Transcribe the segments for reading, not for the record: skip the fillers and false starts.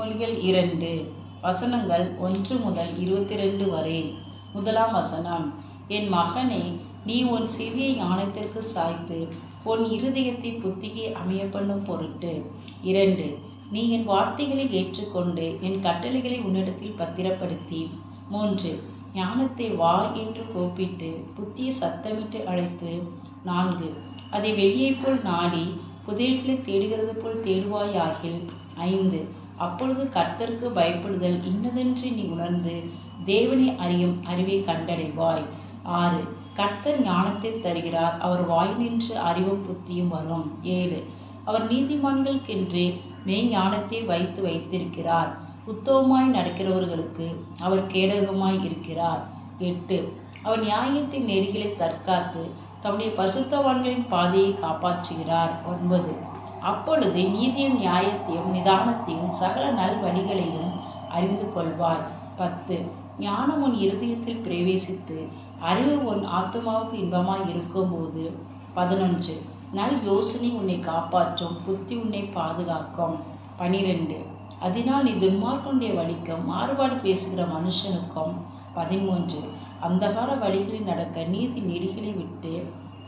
நீதிமொழிகள் 2 வசனங்கள் 1 முதல் 22 வரை. முதலாம் வசனம். என் மகனே, நீ உன் செவியை ஞானத்திற்கு சாய்த்து உன் இருதயத்தை புத்திக்கு அமைய பண்ணும் பொருட்டு. 2 நீ என் வார்த்தைகளை ஏற்றுக்கொண்டு என் கட்டளைகளை உன்னிடத்தில் பத்திரப்படுத்தி. 3 ஞானத்தை வா என்று கூப்பிட்டு புத்தியை சத்தமிட்டு அழைத்து. 4 அதை வெளியைப் போல் நாடி புதையல்களை தேடுகிறது போல் தேடுவாயாகில். 5 அப்பொழுது கர்த்தருக்கு பயப்படுதல் இன்னதென்று நீ உணர்ந்து தேவனை அறியும் அறிவை கண்டடைவாய். 6 கர்த்தர் ஞானத்தை தருகிறார், அவர் வாய் நின்று அறிவும் புத்தியும் வரும். 7 அவர் நீதிமான்களுக்கென்றே மெய்ஞானத்தை வைத்திருக்கிறார், உத்தமமாய் நடக்கிறவர்களுக்கு அவர் கேடகமாய் இருக்கிறார். 8 அவர் நியாயத்தின் நெறிகளை தற்காத்து தம்முடைய பரிசுத்தவான்களின் பாதையை காப்பாற்றுகிறார். 9 அப்பொழுது நீதியும் நியாயத்தையும் நிதானத்தையும் சகல நல் வழிகளையும் அறிந்து கொள்வாய். 10 ஞானம் உன் இருதயத்தில் பிரவேசித்து அறிவு உன் ஆத்துமாவுக்கு இன்பமாய் இருக்கும்போது. 11 நல் யோசனை உன்னை காப்பாற்றும், புத்தி உன்னை பாதுகாக்கும். 12 அதனால் நீ துன்மார்க்கனுடைய வழிக்கும் மாறுபாடு பேசுகிற மனுஷனுக்கும். 13 அந்தகார வழிகளில் நடக்க நீதி நெறிகளை விட்டு.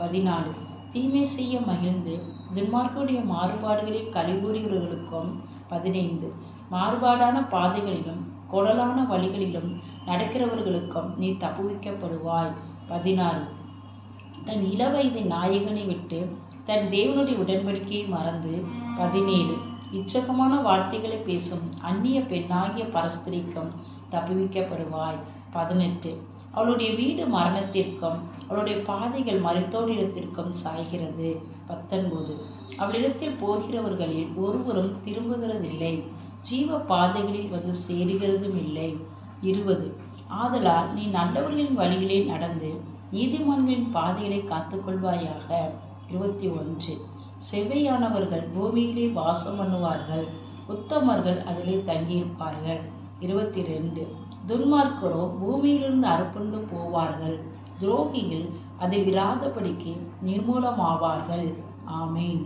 14 தீமை செய்ய மகிழ்ந்து துன்மார்க்கனுடைய மாறுபாடுகளில் கலிகூறுகிறவர்களுக்கும். 15 மாறுபாடான பாதைகளிலும் கொடலான வழிகளிலும் நடக்கிறவர்களுக்கும் நீ தப்புவிக்கப்படுவாய். 16 தன் இளவயதின் நாயகனை விட்டு தன் தேவனுடைய உடன்படிக்கையை மறந்து. 17 இச்சகமான வார்த்தைகளை பேசும் அந்நிய பெண்ணாகிய பரஸ்திரிக்கும் தப்புவிக்கப்படுவாய். 18 அவளுடைய வீடு மரணத்திற்கும் அவளுடைய பாதைகள் மரித்தோரிடத்திற்கும் சாய்கிறது. 19 அவளிடத்தில் போகிறவர்களில் ஒருவரும் திரும்புகிறதில்லை, ஜீவ பாதைகளில் வந்து சேருகிறதும் இல்லை. 20 ஆதலால் நீ நல்லவர்களின் வழியிலே நடந்து நீதிமான்களின் பாதைகளை காத்துக்கொள்வாயாக. 21 செவ்வையானவர்கள் பூமியிலே வாசம் பண்ணுவார்கள், உத்தமர்கள் அதிலே தங்கியிருப்பார்கள். 22 துன்மார்க்கரோ பூமியிலிருந்து அறுப்புண்டு போவார்கள், துரோகிகள் அதை விராதபடிக்கு நிர்மூலமாவார்கள். ஆமேன்.